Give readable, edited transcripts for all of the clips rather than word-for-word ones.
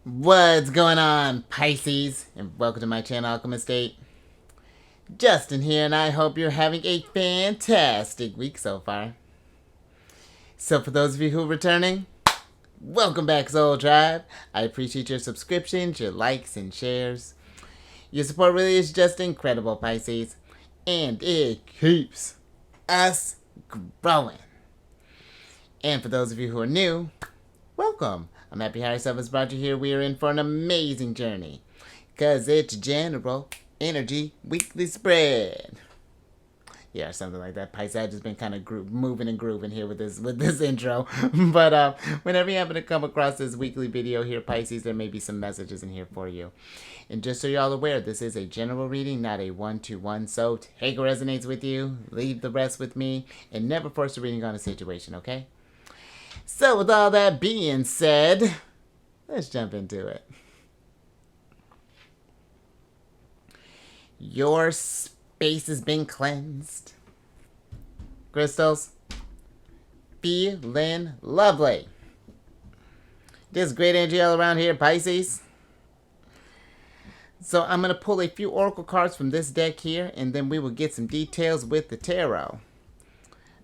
What's going on, Pisces? And welcome to my channel, Alchemist. Justin here, and I hope you're having a fantastic week so far. So for those of you who are returning, welcome back, Soul Tribe. I appreciate your subscriptions, your likes, and shares. Your support really is just incredible, Pisces. And it keeps us growing. And for those of you who are new, welcome. I'm happy Higher Self has brought you here. We are in for an amazing journey. Because it's General Energy Weekly Spread. Yeah, something like that. Pisces, I've just been kind of moving and grooving here with this intro. But whenever you happen to come across this weekly video here, Pisces, there may be some messages in here for you. And just so you're all aware, this is a general reading, not a one-to-one. So take what resonates with you, leave the rest with me, and never force a reading on a situation, okay? So with all that being said, let's jump into it. Your space has been cleansed. Crystals, feeling lovely. There's great energy all around here, Pisces. So I'm going to pull a few oracle cards from this deck here, and then we will get some details with the tarot.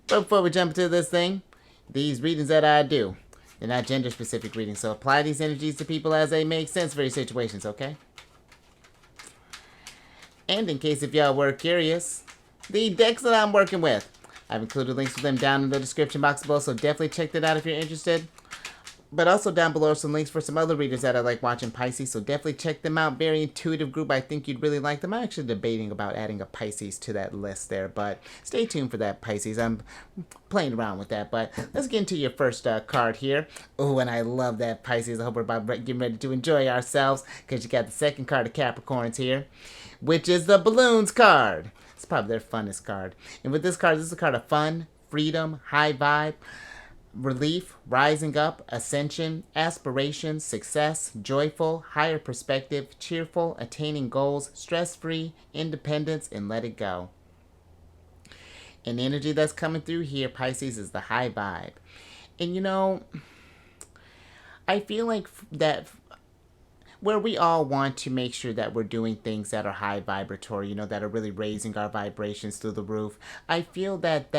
But before we jump into this thing, these readings that I do, they're not gender-specific readings, so apply these energies to people as they make sense for your situations, okay? And in case if y'all were curious, the decks that I'm working with, I've included links to them down in the description box below, so definitely check that out if you're interested. But also down below are some links for some other readers that I like watching, Pisces, so definitely check them out. Very intuitive group. I think you'd really like them. I'm actually debating about adding a Pisces to that list there, but stay tuned for that, Pisces. I'm playing around with that, but let's get into your first card here. Oh, and I love that, Pisces. I hope we're about getting ready to enjoy ourselves, because you got the second card of Capricorns here, which is the Balloons card. It's probably their funnest card. And with this card, this is a card of fun, freedom, high vibe, relief, rising up, ascension, aspiration, success, joyful, higher perspective, cheerful, attaining goals, stress-free, independence, and let it go. And the energy that's coming through here, Pisces, is the high vibe. And you know, I feel like that where we all want to make sure that we're doing things that are high vibratory, you know, that are really raising our vibrations through the roof. I feel like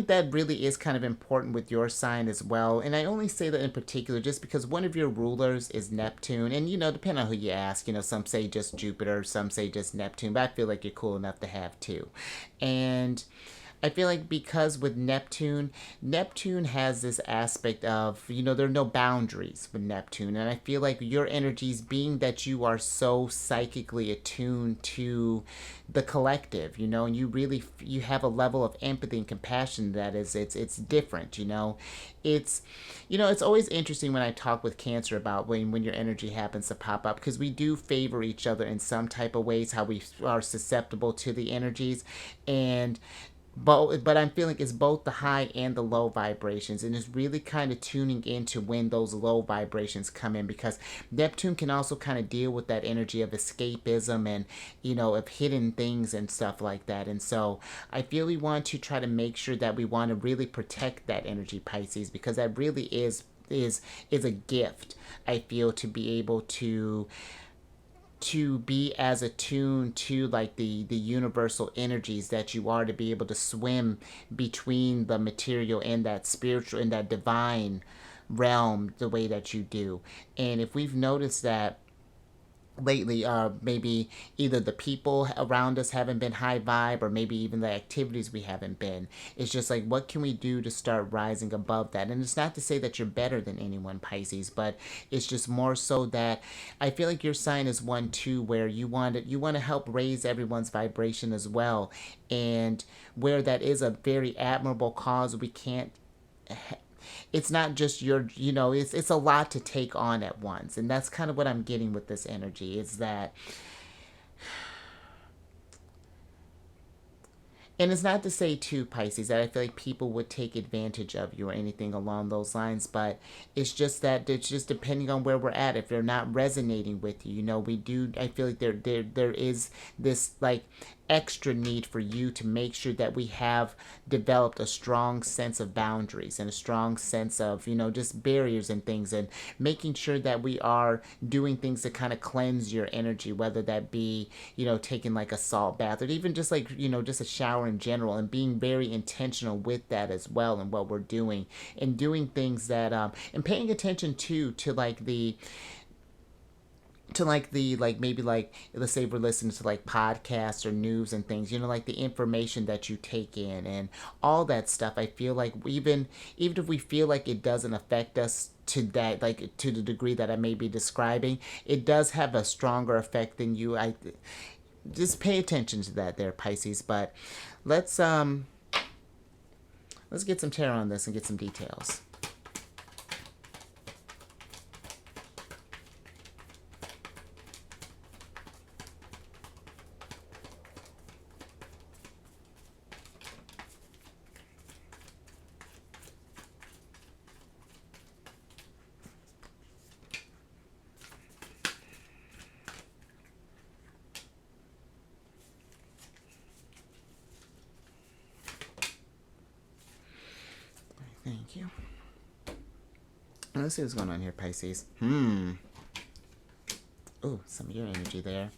that really is kind of important with your sign as well. And I only say that in particular just because one of your rulers is Neptune. And, you know, depending on who you ask, you know, some say just Jupiter, some say just Neptune. But I feel like you're cool enough to have two. And I feel like because with Neptune has this aspect of, you know, there are no boundaries with Neptune. And I feel like your energies, being that you are so psychically attuned to the collective, you know, and you have a level of empathy and compassion that is, it's different, you know. It's, you know, it's always interesting when I talk with Cancer about when your energy happens to pop up, because we do favor each other in some type of ways, how we are susceptible to the energies. And but I'm feeling it's both the high and the low vibrations, and it's really kind of tuning into when those low vibrations come in, because Neptune can also kind of deal with that energy of escapism and, you know, of hidden things and stuff like that. And so I feel we want to try to make sure that we want to really protect that energy, Pisces, because that really is a gift, I feel, to be able to be as attuned to like the universal energies that you are, to be able to swim between the material and that spiritual and that divine realm the way that you do. And if we've noticed that lately, maybe either the people around us haven't been high vibe, or maybe even the activities we haven't been. It's just like, what can we do to start rising above that? And it's not to say that you're better than anyone, Pisces, but it's just more so that I feel like your sign is one too, where you want to help raise everyone's vibration as well. And where that is a very admirable cause, we can't, it's not just your, you know, it's a lot to take on at once. And that's kind of what I'm getting with this energy, is that, and it's not to say too, Pisces, that I feel like people would take advantage of you or anything along those lines, but it's just that it's just depending on where we're at. If they're not resonating with you, you know, I feel like there is this like extra need for you to make sure that we have developed a strong sense of boundaries and a strong sense of, just barriers and things, and making sure that we are doing things to kind of cleanse your energy, whether that be, taking like a salt bath, or even just like, just a shower in general, and being very intentional with that as well, and what we're doing, and doing things that, and paying attention to like maybe like, let's say we're listening to like podcasts or news and things, like the information that you take in and all that stuff. I feel like even if we feel like it doesn't affect us to that, like to the degree that I may be describing, it does have a stronger effect than you. I just pay attention to that there, Pisces. But let's get some tarot on this and get some details. Thank you. Let's see what's going on here, Pisces. Oh, some of your energy there.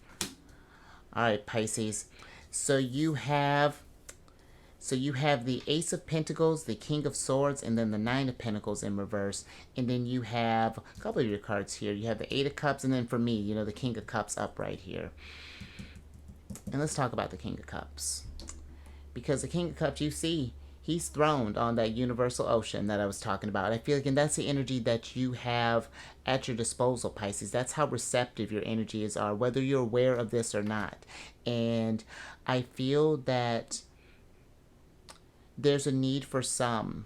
All right, Pisces. So you have the Ace of Pentacles, the King of Swords, and then the Nine of Pentacles in reverse. And then you have a couple of your cards here. You have the Eight of Cups, and then for me, the King of Cups upright here. And let's talk about the King of Cups. Because the King of Cups, you see, he's throned on that universal ocean that I was talking about. I feel like, and that's the energy that you have at your disposal, Pisces. That's how receptive your energies are, whether you're aware of this or not. And I feel that there's a need for some,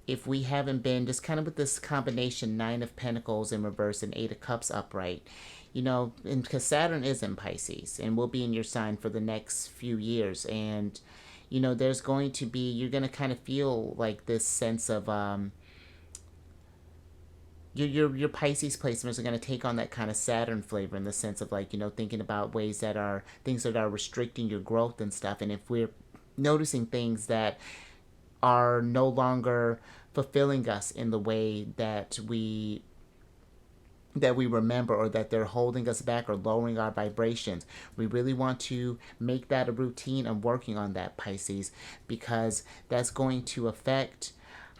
if we haven't been, just kind of with this combination, Nine of Pentacles in reverse and Eight of Cups upright, and because Saturn is in Pisces and will be in your sign for the next few years. And there's going to be, you're going to kind of feel like this sense of, your Pisces placements are going to take on that kind of Saturn flavor, in the sense of like, thinking about things that are restricting your growth and stuff. And if we're noticing things that are no longer fulfilling us in the way that we remember, or that they're holding us back or lowering our vibrations, we really want to make that a routine of working on that, Pisces, because that's going to affect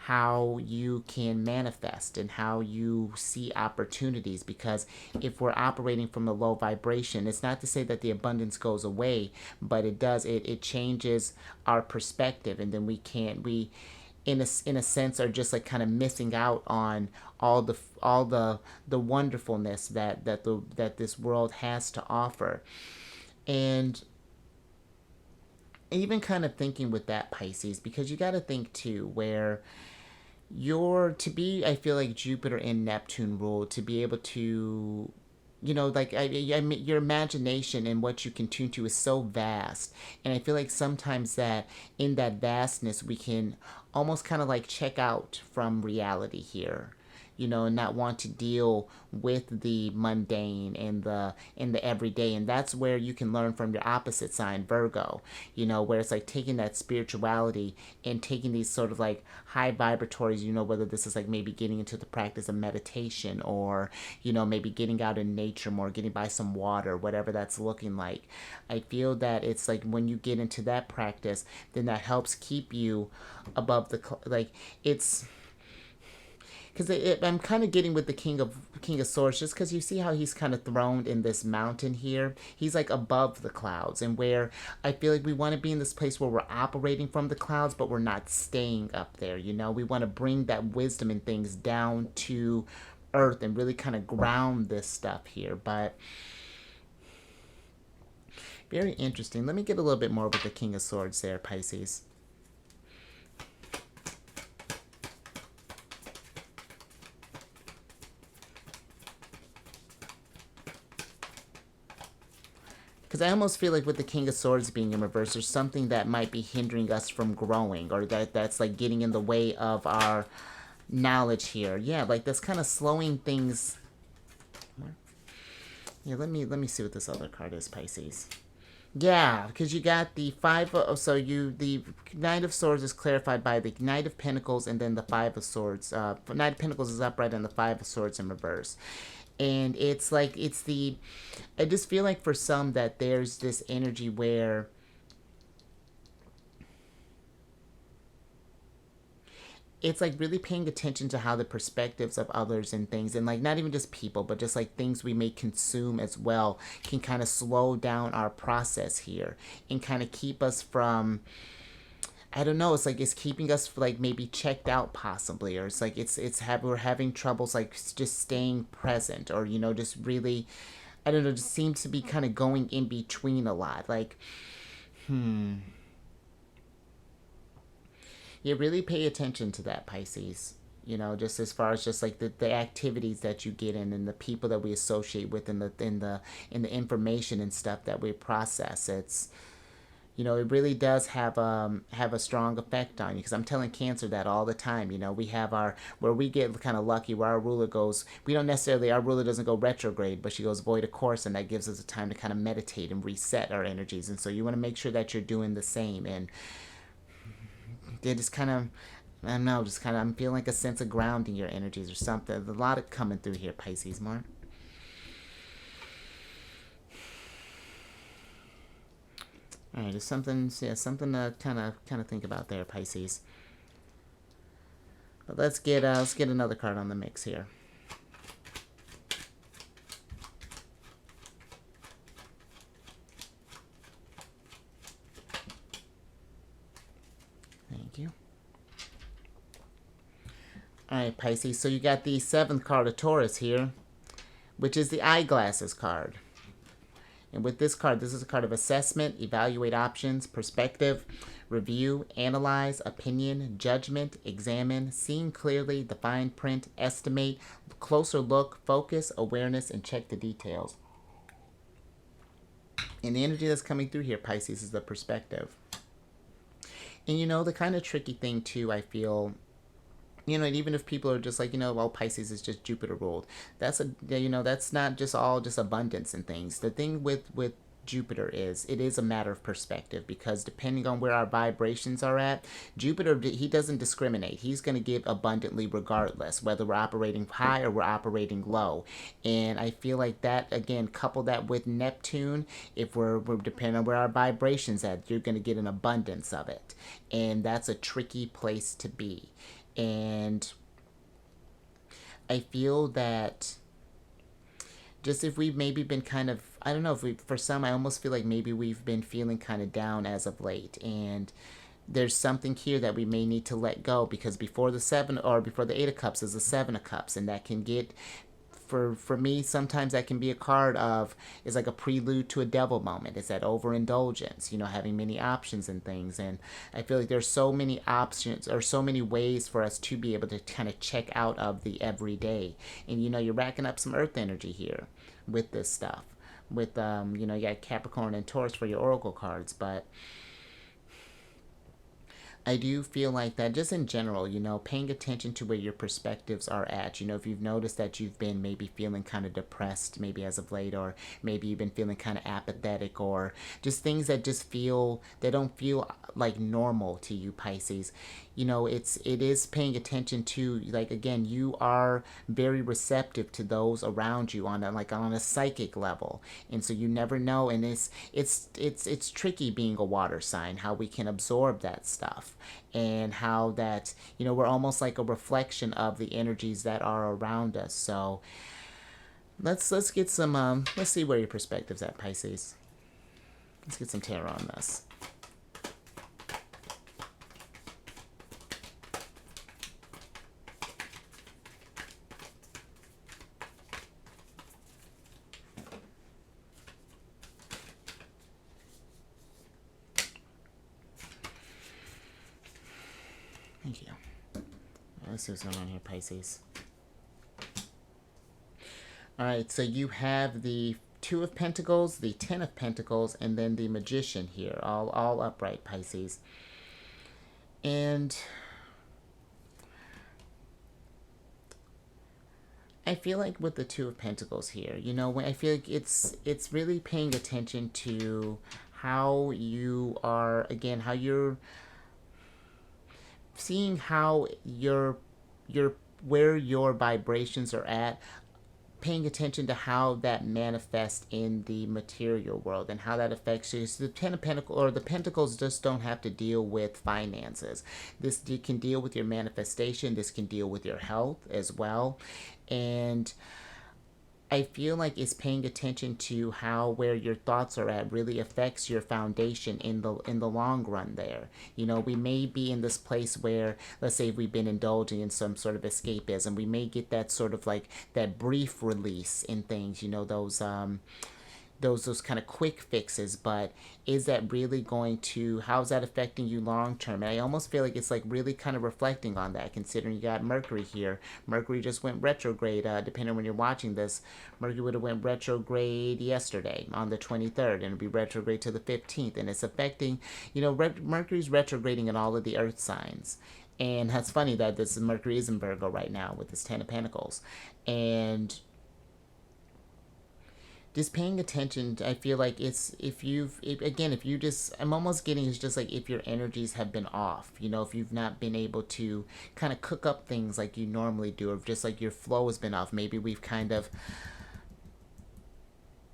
how you can manifest and how you see opportunities. Because if we're operating from a low vibration, it's not to say that the abundance goes away, but it changes our perspective, and then we in a sense are just like kind of missing out on all the wonderfulness that this world has to offer. And even kind of thinking with that, Pisces, because you got to think too, where I feel like Jupiter and Neptune rule, to be able to, like your imagination and what you can tune to is so vast. And I feel like sometimes that in that vastness, we can almost kind of like check out from reality here, and not want to deal with the mundane and the everyday. And that's where you can learn from your opposite sign, Virgo, where it's like taking that spirituality and taking these sort of like high vibratories, whether this is like maybe getting into the practice of meditation, or, maybe getting out in nature more, getting by some water, whatever that's looking like. I feel that it's like when you get into that practice, then that helps keep you above it's because I'm kind of getting with the King of Swords, just because you see how he's kind of throned in this mountain here. He's like above the clouds, and where I feel like we want to be in this place where we're operating from the clouds, but we're not staying up there. We want to bring that wisdom and things down to earth and really kind of ground this stuff here. But very interesting. Let me get a little bit more with the King of Swords there, Pisces. Because I almost feel like with the King of Swords being in reverse, there's something that might be hindering us from growing, or that's like getting in the way of our knowledge here. Yeah, like that's kind of slowing things. Yeah, let me see what this other card is, Pisces. Yeah, because you got the five. So the Knight of Swords is clarified by the Knight of Pentacles, and then the Five of Swords. Knight of Pentacles is upright, and the Five of Swords in reverse. And it's like it's the. I just feel like for some that there's this energy where it's like really paying attention to how the perspectives of others and things, and like not even just people but just like things we may consume as well, can kind of slow down our process here and kind of keep us from, I don't know, it's like it's keeping us like maybe checked out possibly, or it's like we're having troubles like just staying present, or just really, I don't know, just seems to be kind of going in between a lot, like you really pay attention to that, Pisces. Just as far as just like the activities that you get in, and the people that we associate with, and the information and stuff that we process. It really does have a strong effect on you, because I'm telling Cancer that all the time. We have our, where we get kind of lucky, where our ruler goes, we don't necessarily, our ruler doesn't go retrograde, but she goes void of course, and that gives us a time to kind of meditate and reset our energies. And so you want to make sure that you're doing the same. And they just kind of, I don't know, just kind of, I'm feeling like a sense of grounding your energies or something. There's a lot of coming through here, Pisces, Mark. All right, there's something, yeah, something to kind of think about there, Pisces. But let's get another card on the mix here. Thank you. All right, Pisces. So you got the 7th card of Taurus here, which is the eyeglasses card. And with this card, this is a card of assessment, evaluate options, perspective, review, analyze, opinion, judgment, examine, seeing clearly, the fine print, estimate, closer look, focus, awareness, and check the details. And the energy that's coming through here, Pisces, is the perspective. And the kind of tricky thing too, I feel, and even if people are just like, well, Pisces is just Jupiter ruled. That's not just all just abundance and things. The thing with Jupiter is, it is a matter of perspective, because depending on where our vibrations are at, Jupiter, he doesn't discriminate. He's going to give abundantly regardless, whether we're operating high or we're operating low. And I feel like that, again, couple that with Neptune, if we're depending on where our vibrations at, you're going to get an abundance of it. And that's a tricky place to be. And I feel that just if we've maybe been kind of, I don't know, if we, for some, I almost feel like maybe we've been feeling kind of down as of late, and there's something here that we may need to let go, because before the 7, or before the 8 of Cups is the 7 of Cups, and that can get, for me, sometimes that can be a card of, is like a prelude to a devil moment. It's that overindulgence, having many options and things. And I feel like there's so many options, or so many ways for us to be able to kind of check out of the everyday. And you're racking up some earth energy here with this stuff. With you got Capricorn and Taurus for your oracle cards, but I do feel like that just in general, paying attention to where your perspectives are at. If you've noticed that you've been maybe feeling kind of depressed maybe as of late, or maybe you've been feeling kind of apathetic, or just things that don't feel like normal to you, Pisces. It is paying attention to, like, again, you are very receptive to those around you on a psychic level. And so you never know, and it's tricky being a water sign, how we can absorb that stuff, and how that, we're almost like a reflection of the energies that are around us. So let's get some let's see where your perspective's at, Pisces. Let's get some tarot on this. Thank you. Let's see what's going on here, Pisces. Alright, so you have the 2 of Pentacles, the 10 of Pentacles, and then the Magician here, all upright, Pisces. And I feel like with the 2 of Pentacles here, when I feel like it's really paying attention to how you are, again, how you're seeing how your where your vibrations are at, paying attention to how that manifests in the material world and how that affects you. So the Ten of Pentacles, or the Pentacles, just don't have to deal with finances. This can deal with your manifestation. This can deal with your health as well. And I feel like it's paying attention to how where your thoughts are at really affects your foundation in the long run there. You know, we may be in this place where, let's say, if we've been indulging in some sort of escapism, we may get that sort of like that brief release in things, you know, those kind of quick fixes, but is that really going to, how's that affecting you long term? And I almost feel like it's like really kind of reflecting on that, considering you got Mercury here. Mercury just went retrograde. Depending on when you're watching this, Mercury would have went retrograde yesterday on the 23rd, and it'll be retrograde to the 15th, and it's affecting, you know, Mercury's retrograding in all of the earth signs. And that's funny that this Mercury is in Virgo right now with this Ten of Pentacles. And just paying attention, I feel like it's, if you just, I'm almost getting, it's just like if your energies have been off, you know, if you've not been able to kind of cook up things like you normally do, or just like your flow has been off. Maybe we've kind of,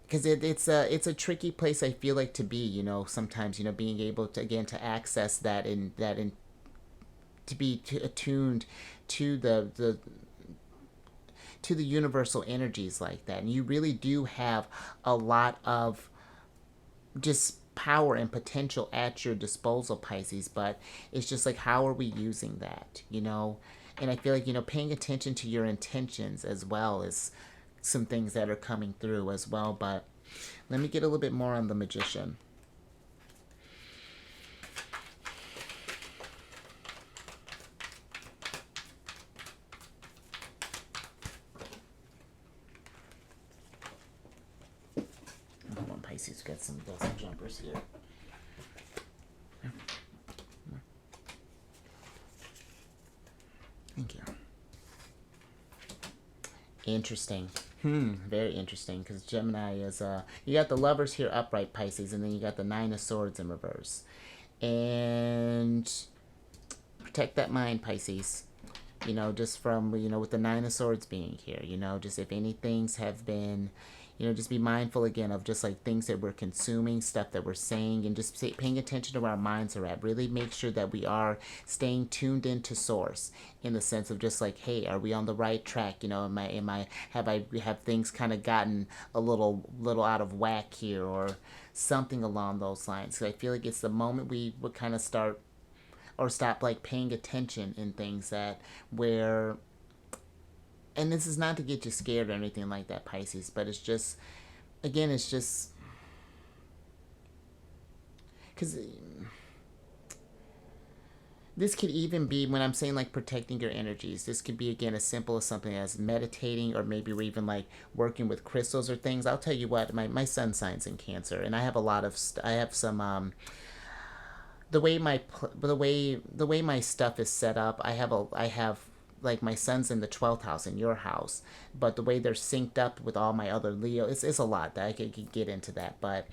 because it's a tricky place, I feel like, to be, you know, sometimes, you know, being able to, again, to access that to be attuned to the universal energies like that. And you really do have a lot of just power and potential at your disposal, Pisces, but it's just like, how are we using that, you know? And I feel like, you know, paying attention to your intentions as well as some things that are coming through as well. But let me get a little bit more on the Magician. Pisces, got some jumpers here. Thank you. Interesting. Very interesting, because Gemini is, you got the Lovers here upright, Pisces, and then you got the Nine of Swords in reverse. And protect that mind, Pisces. You know, just from, you know, with the Nine of Swords being here, you know, just if any things have been, you know, just be mindful again of just like things that we're consuming, stuff that we're saying, and just paying attention to where our minds are at. Really make sure that we are staying tuned into source, in the sense of just like, hey, are we on the right track? You know, have things kind of gotten a little out of whack here, or something along those lines? Because I feel like it's the moment we would kind of start or stop like paying attention in things that where, and this is not to get you scared or anything like that, Pisces, but it's just, again, it's just, because this could even be, when I'm saying like protecting your energies, this could be, again, as simple as something as meditating, or maybe we're even like working with crystals or things. I'll tell you what, my sun sign's in Cancer, and I have a lot of, I have some, the way my stuff is set up, I have like my sun's in the 12th house in your house, but the way they're synced up with all my other Leo, it's a lot that I could get into that. But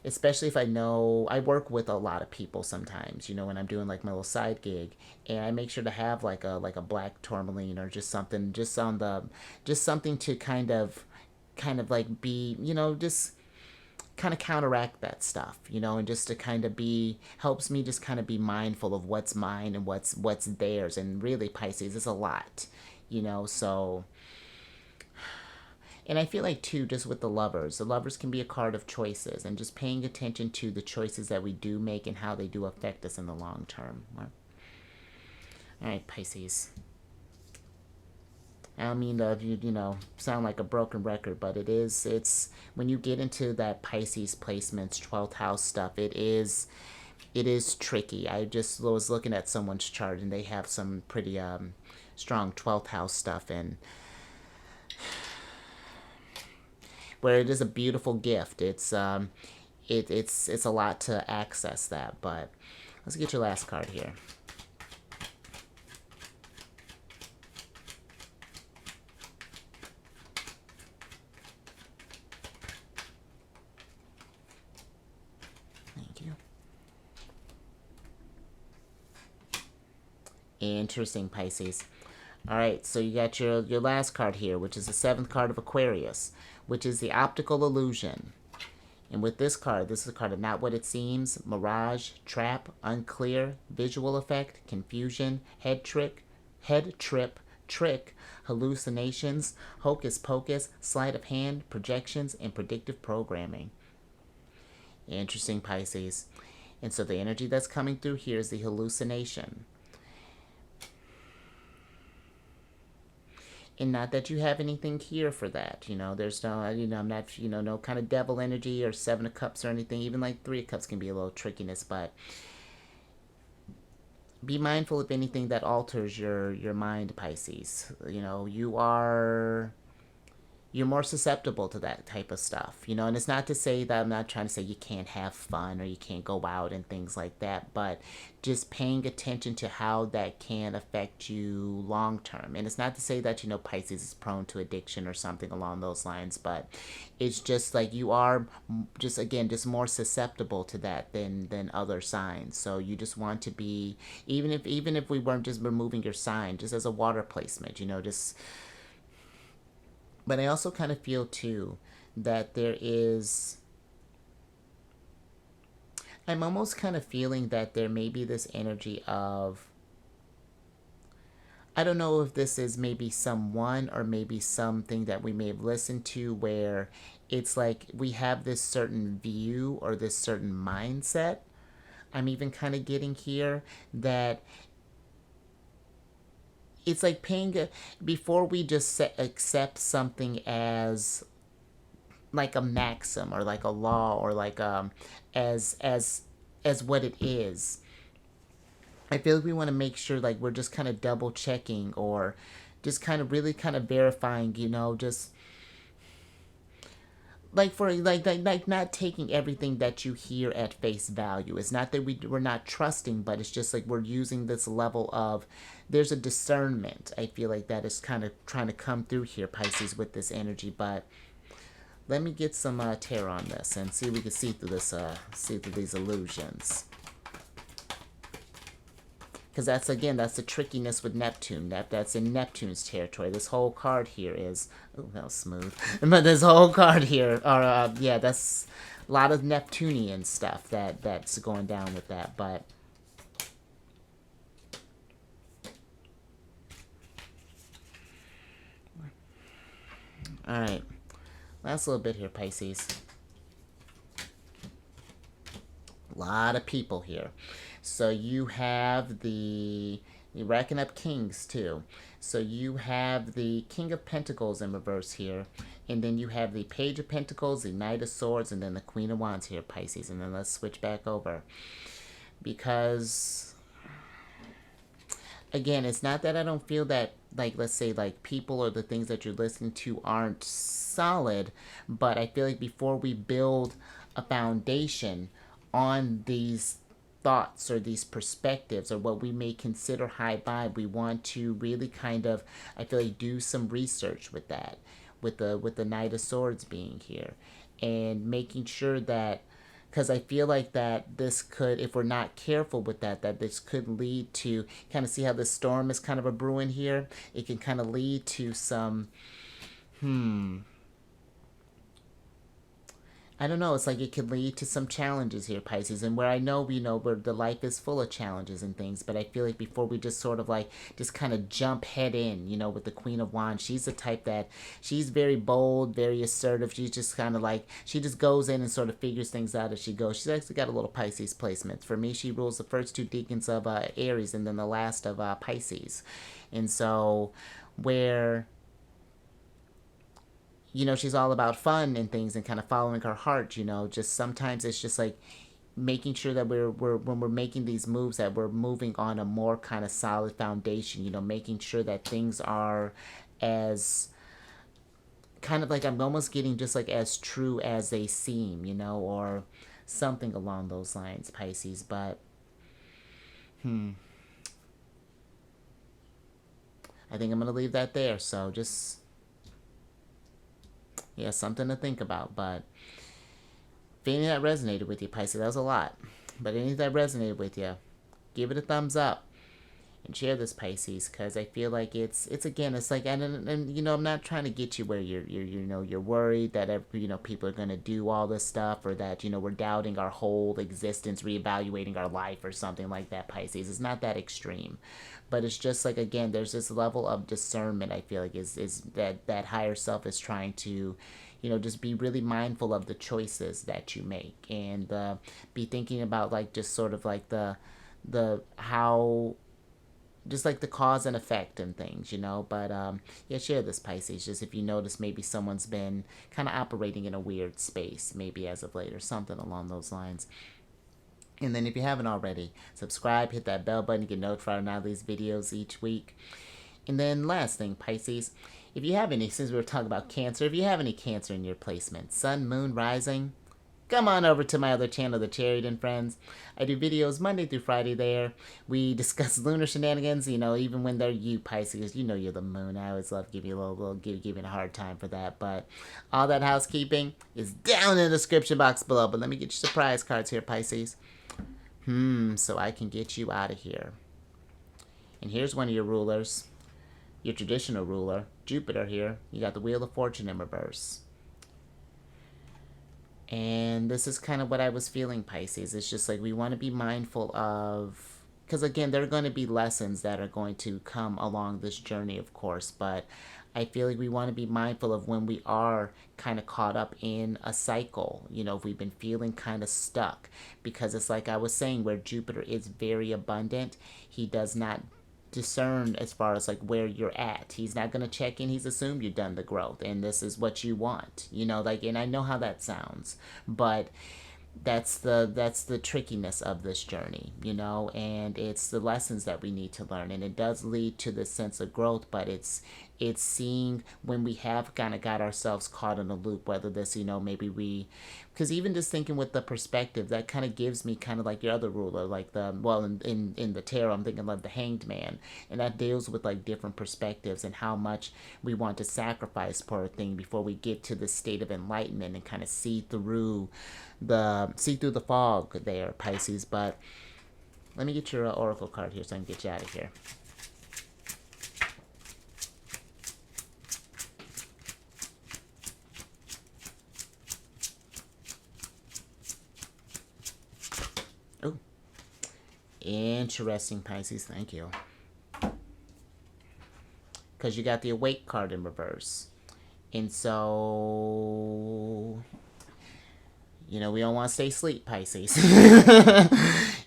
especially if I know, I work with a lot of people sometimes, you know, when I'm doing like my little side gig, and I make sure to have like a black tourmaline, or just something, just something to kind of like be, you know, just kind of counteract that stuff, you know, and just to kind of helps me just kind of be mindful of what's mine and what's theirs. And really, Pisces, is a lot, you know. So, and I feel like too, just with the Lovers can be a card of choices, and just paying attention to the choices that we do make and how they do affect us in the long term. All right, Pisces. I don't mean to, you know, sound like a broken record, but it's when you get into that Pisces placements, 12th house stuff, it is tricky. I just was looking at someone's chart, and they have some pretty strong 12th house stuff, and where it is a beautiful gift, it's it's a lot to access that. But let's get your last card here. Thank Interesting, Pisces. All right, so you got your last card here, which is the 7th card of Aquarius, which is the optical illusion. And with this card, this is a card of not what it seems, mirage, trap, unclear, visual effect, confusion, head trip, trick, hallucinations, hocus pocus, sleight of hand, projections, and predictive programming. Interesting, Pisces. And so the energy that's coming through here is the hallucination. And not that you have anything here for that. There's no, I'm not, no kind of devil energy or 7 of Cups or anything. Even like 3 of Cups can be a little trickiness, but be mindful of anything that alters your mind, Pisces. You're more susceptible to that type of stuff, and it's not to say that I'm not trying to say you can't have fun or you can't go out and things like that, but just paying attention to how that can affect you long term. And it's not to say that, Pisces is prone to addiction or something along those lines, but it's just like you are just, again, just more susceptible to that than other signs. So you just want to be, even if we weren't just removing your sign, just as a water placement, just. But I also kind of feel, too, that I'm almost kind of feeling that there may be this energy of, I don't know if this is maybe someone or maybe something that we may have listened to where it's like we have this certain view or this certain mindset. I'm even kind of getting here that it's like before we just accept something as like a maxim or like a law or like as what it is. I feel like we want to make sure like we're just kind of double checking or just kind of really kind of verifying, just like for like not taking everything that you hear at face value. It's not that we're not trusting, but it's just like we're using this level of, there's a discernment. I feel like that is kind of trying to come through here, Pisces, with this energy. But let me get some tarot on this and see if we can see through this, see through these illusions. Because that's the trickiness with Neptune. That's in Neptune's territory. This whole card here is, oh, that was smooth. But this whole card here, that's a lot of Neptunian stuff that's going down with that. But all right, last little bit here, Pisces. A lot of people here. So you have you racking up kings too. So you have the King of Pentacles in reverse here. And then you have the Page of Pentacles, the Knight of Swords, and then the Queen of Wands here, Pisces. And then let's switch back over. Because, again, it's not that I don't feel that, like, let's say, like, people or the things that you're listening to aren't solid. But I feel like before we build a foundation on these thoughts or these perspectives or what we may consider high vibe, we want to really kind of, I feel like, do some research with that, with the Knight of Swords being here, and making sure that, because I feel like that this could, if we're not careful with that this could lead to, kind of see how this storm is kind of a brewing here, it can kind of lead to some I don't know, it's like it could lead to some challenges here, Pisces, and where I know, where the life is full of challenges and things, but I feel like before we just sort of like, just kind of jump head in, with the Queen of Wands, she's the type that, she's very bold, very assertive, she's just kind of like, she just goes in and sort of figures things out as she goes. She's actually got a little Pisces placement. For me, she rules the first 2 decans of Aries and then the last of Pisces. And so, where she's all about fun and things and kind of following her heart, just sometimes it's just like making sure that we're when we're making these moves, that we're moving on a more kind of solid foundation, making sure that things are as kind of like, I'm almost getting just like as true as they seem, or something along those lines, Pisces. But I think I'm going to leave that there. So just, yeah, something to think about. But if any of that resonated with you, Pisces, that was a lot. But any that resonated with you, give it a thumbs up. and share this, Pisces, because I feel like it's again, it's like, and you know, I'm not trying to get you where you're worried that people are gonna do all this stuff, or that we're doubting our whole existence, reevaluating our life or something like that, Pisces. It's not that extreme, but it's just like, again, there's this level of discernment, I feel like, is that higher self is trying to just be really mindful of the choices that you make, and be thinking about, like, just sort of like the how, just like the cause and effect and things, but yeah, share this, Pisces, just if you notice maybe someone's been kind of operating in a weird space maybe as of late, or something along those lines. And then if you haven't already, subscribe, hit that bell button to get notified on all these videos each week. And then last thing, Pisces, if you have any, since we were talking about Cancer, if you have any Cancer in your placement, Sun, Moon, Rising, come on over to my other channel, The Chariot and Friends. I do videos Monday through Friday there. We discuss lunar shenanigans, even when they're you, Pisces. You're the moon. I always love giving you a hard time for that. But all that housekeeping is down in the description box below. But let me get you surprise cards here, Pisces. So I can get you out of here. And here's one of your rulers. Your traditional ruler, Jupiter here. You got the Wheel of Fortune in reverse. And this is kind of what I was feeling, Pisces. It's just like we want to be mindful of, because again, there are going to be lessons that are going to come along this journey, of course, but I feel like we want to be mindful of when we are kind of caught up in a cycle, if we've been feeling kind of stuck, because it's like I was saying, where Jupiter is very abundant, he does not discern as far as like where you're at. He's not going to check in. He's assumed you've done the growth and this is what you want, like, and I know how that sounds, but that's the trickiness of this journey, and it's the lessons that we need to learn, and it does lead to this sense of growth, but it's seeing when we have kind of got ourselves caught in a loop, whether this, maybe because even just thinking with the perspective, that kind of gives me kind of like your other ruler, like in the tarot, I'm thinking like the Hanged Man, and that deals with like different perspectives and how much we want to sacrifice for a thing before we get to this state of enlightenment and kind of see through the fog there, Pisces. But let me get your oracle card here so I can get you out of here. Oh, interesting, Pisces. Thank you. Because you got the Awake card in reverse. And so, we don't want to stay asleep, Pisces.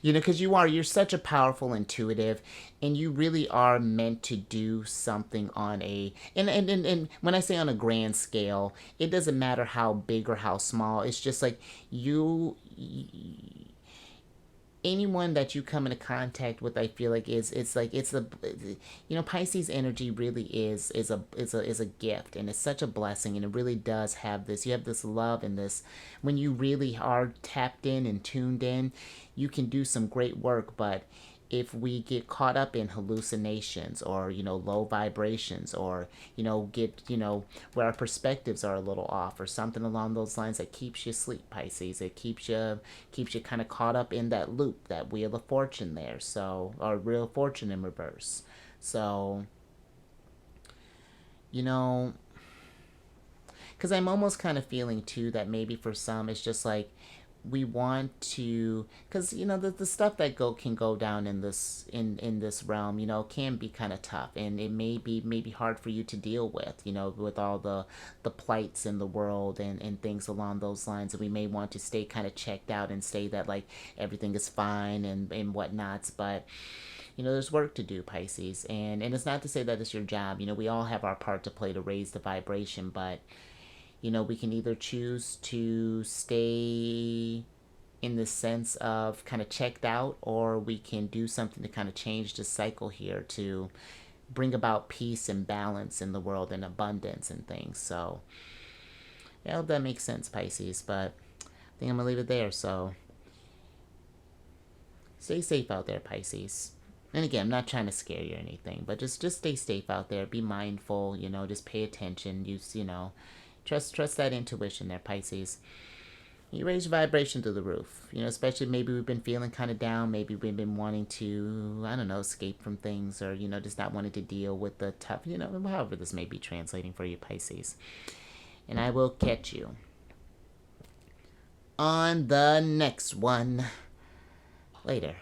Because you're such a powerful intuitive, and you really are meant to do something on a, and when I say on a grand scale, it doesn't matter how big or how small. It's just like anyone that you come into contact with, I feel like Pisces energy really is a gift, and it's such a blessing, and it really does have this. You have this love, and this, when you really are tapped in and tuned in, you can do some great work. But if we get caught up in hallucinations, or low vibrations, or get where our perspectives are a little off, or something along those lines, that keeps you asleep, Pisces. It keeps you kind of caught up in that loop, that Wheel of Fortune there, so, or Wheel of Fortune in reverse. So because I'm almost kind of feeling too that maybe for some it's just like we want to, because the stuff that can go down in this realm, can be kind of tough, and it may be hard for you to deal with, with all the plights in the world and things along those lines, and we may want to stay kind of checked out and say that like everything is fine and whatnots, but there's work to do, Pisces, and it's not to say that it's your job. We all have our part to play to raise the vibration, but we can either choose to stay in the sense of kind of checked out, or we can do something to kind of change the cycle here to bring about peace and balance in the world and abundance and things. So, yeah, I hope that makes sense, Pisces, but I think I'm going to leave it there. So, stay safe out there, Pisces. And again, I'm not trying to scare you or anything, but just stay safe out there. Be mindful, just pay attention. Trust that intuition there, Pisces. You raise your vibration through the roof. Especially maybe we've been feeling kind of down. Maybe we've been wanting to, I don't know, escape from things, or, just not wanting to deal with the tough, however this may be translating for you, Pisces. And I will catch you on the next one later.